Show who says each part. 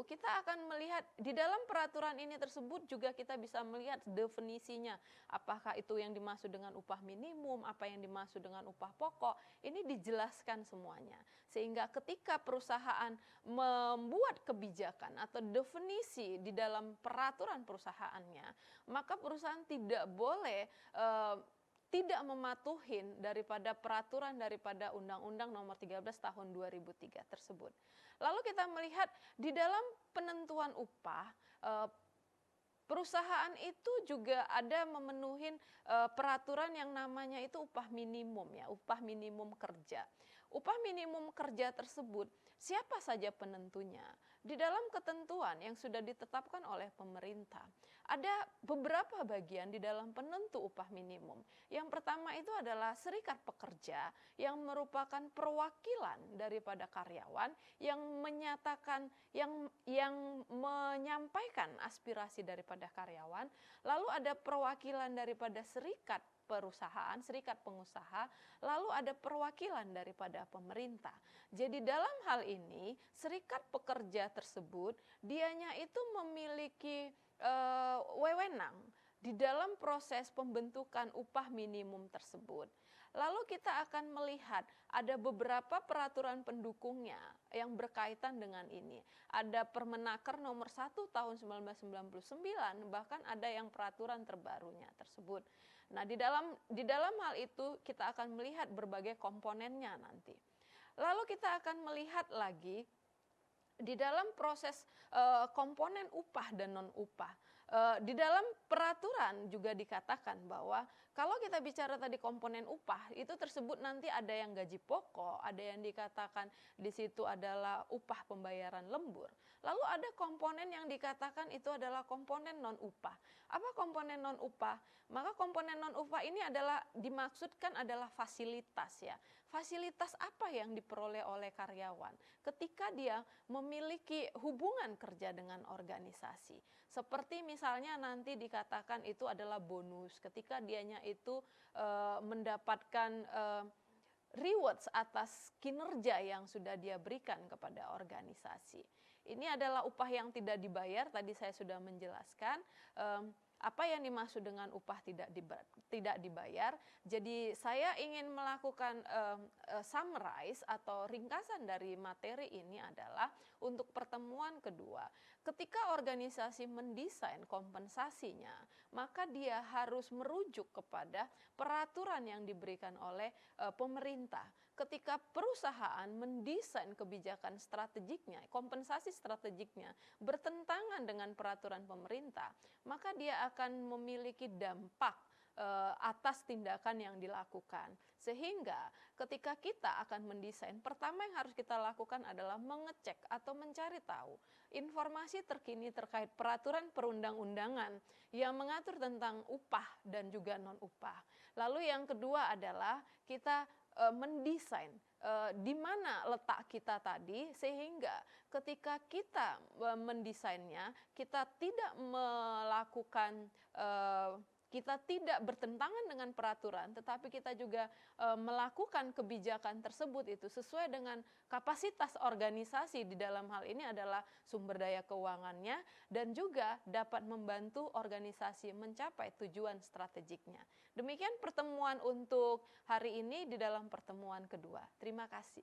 Speaker 1: Lalu kita akan melihat di dalam peraturan ini tersebut juga kita bisa melihat definisinya. Apakah itu yang dimaksud dengan upah minimum, apa yang dimaksud dengan upah pokok, ini dijelaskan semuanya. Sehingga ketika perusahaan membuat kebijakan atau definisi di dalam peraturan perusahaannya, maka perusahaan tidak boleh tidak mematuhin daripada peraturan daripada Undang-Undang Nomor 13 Tahun 2003 tersebut. Lalu kita melihat di dalam penentuan upah, perusahaan itu juga ada memenuhi peraturan yang namanya itu upah minimum ya, upah minimum kerja. Upah minimum kerja tersebut siapa saja penentunya? Di dalam ketentuan yang sudah ditetapkan oleh pemerintah, ada beberapa bagian di dalam penentu upah minimum. Yang pertama itu adalah serikat pekerja yang merupakan perwakilan daripada karyawan yang menyatakan yang menyampaikan aspirasi daripada karyawan, lalu ada perwakilan daripada serikat perusahaan, serikat pengusaha, lalu ada perwakilan daripada pemerintah. Jadi dalam hal ini serikat pekerja tersebut dianya itu memiliki wewenang di dalam proses pembentukan upah minimum tersebut. Lalu kita akan melihat ada beberapa peraturan pendukungnya yang berkaitan dengan ini. Ada Permenaker nomor 1 tahun 1999, bahkan ada yang peraturan terbarunya tersebut. Nah, di dalam hal itu kita akan melihat berbagai komponennya nanti. Lalu kita akan melihat lagi di dalam proses komponen upah dan non-upah. Di dalam peraturan juga dikatakan bahwa kalau kita bicara tadi komponen upah, itu tersebut nanti ada yang gaji pokok, ada yang dikatakan di situ adalah upah pembayaran lembur. Lalu ada komponen yang dikatakan itu adalah komponen non-upah. Apa komponen non-upah? Maka komponen non-upah ini adalah dimaksudkan adalah fasilitas ya. Fasilitas apa yang diperoleh oleh karyawan ketika dia memiliki hubungan kerja dengan organisasi. Seperti misalnya nanti dikatakan itu adalah bonus ketika dianya itu mendapatkan rewards atas kinerja yang sudah dia berikan kepada organisasi. Ini adalah upah yang tidak dibayar, tadi saya sudah menjelaskan. Apa yang dimaksud dengan upah tidak dibayar. Jadi saya ingin melakukan summarize atau ringkasan dari materi ini adalah untuk pertemuan kedua. Ketika organisasi mendesain kompensasinya, maka dia harus merujuk kepada peraturan yang diberikan oleh pemerintah. Ketika perusahaan mendesain kebijakan strategiknya, kompensasi strategiknya bertentangan dengan peraturan pemerintah, maka dia akan memiliki dampak atas tindakan yang dilakukan. Sehingga ketika kita akan mendesain, pertama yang harus kita lakukan adalah mengecek atau mencari tahu informasi terkini terkait peraturan perundang-undangan yang mengatur tentang upah dan juga non-upah. Lalu yang kedua adalah kita mendesain di mana letak kita tadi sehingga ketika kita mendesainnya kita tidak melakukan kita tidak bertentangan dengan peraturan, tetapi kita juga melakukan kebijakan tersebut itu sesuai dengan kapasitas organisasi di dalam hal ini adalah sumber daya keuangannya dan juga dapat membantu organisasi mencapai tujuan strategiknya. Demikian pertemuan untuk hari ini di dalam pertemuan kedua. Terima kasih.